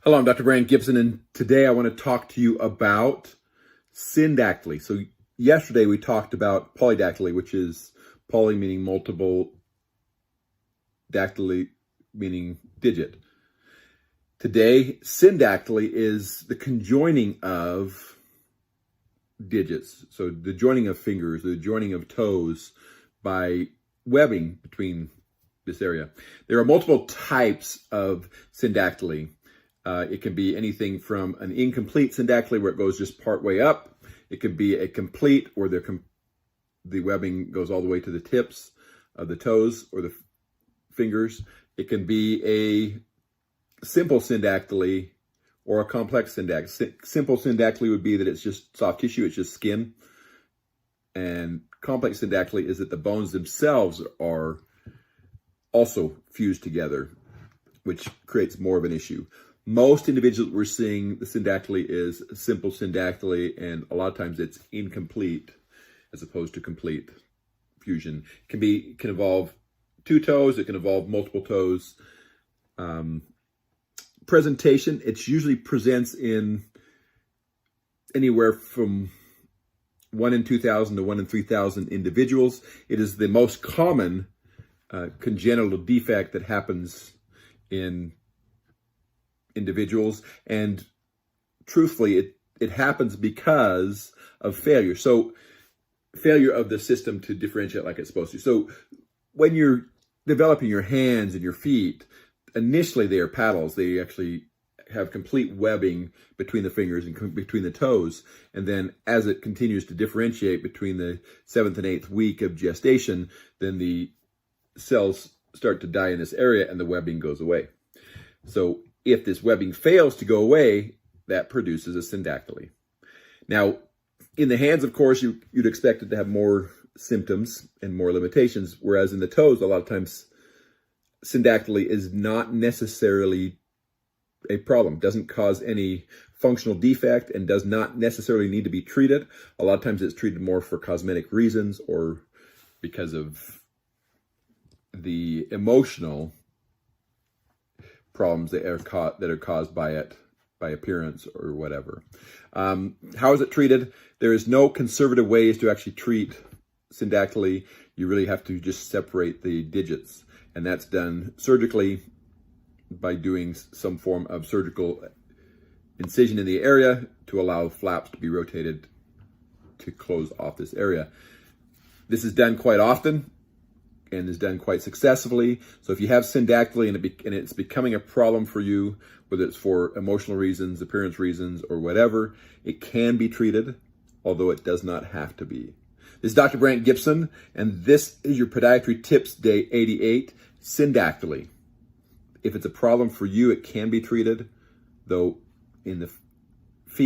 Hello, I'm Dr. Brandt Gibson, and today I want to talk to you about syndactyly. So yesterday we talked about polydactyly, which is poly meaning multiple, dactyly meaning digit. Today, syndactyly is the conjoining of digits. So the joining of fingers, the joining of toes by webbing between this area. There are multiple types of syndactyly. It can be anything from an incomplete syndactyly where it goes just part way up. It could be a complete where the webbing goes all the way to the tips of the toes or the fingers. It can be a simple syndactyly or a complex syndactyly. Simple syndactyly would be that it's just soft tissue, it's just skin. And complex syndactyly is that the bones themselves are also fused together, which creates more of an issue. Most individuals we're seeing the syndactyly is simple syndactyly, and a lot of times it's incomplete as opposed to complete fusion. It can involve two toes, it can involve multiple toes. Presentation, it usually presents in anywhere from 1 in 2,000 to 1 in 3,000 individuals. It is the most common congenital defect that happens in individuals, and truthfully it happens because of failure. So failure of the system to differentiate like it's supposed to. So when you're developing your hands and your feet, initially they are paddles. They actually have complete webbing between the fingers and between the toes, and then as it continues to differentiate between the 7th and 8th week of gestation, then the cells start to die in this area and the webbing goes away. So if this webbing fails to go away, that produces a syndactyly. Now, in the hands, of course, you'd expect it to have more symptoms and more limitations, whereas in the toes, a lot of times, syndactyly is not necessarily a problem, doesn't cause any functional defect, and does not necessarily need to be treated. A lot of times it's treated more for cosmetic reasons or because of the emotional problems that are caused by it, by appearance or whatever. How is it treated? There is no conservative ways to actually treat syndactyly. You really have to just separate the digits, and that's done surgically by doing some form of surgical incision in the area to allow flaps to be rotated to close off this area. This is done quite often and is done quite successfully. So if you have syndactyly and it's becoming a problem for you, whether it's for emotional reasons, appearance reasons, or whatever, it can be treated, although it does not have to be. This is Dr. Brandt Gibson, and this is your Podiatry Tips Day 88, syndactyly. If it's a problem for you, it can be treated, though in the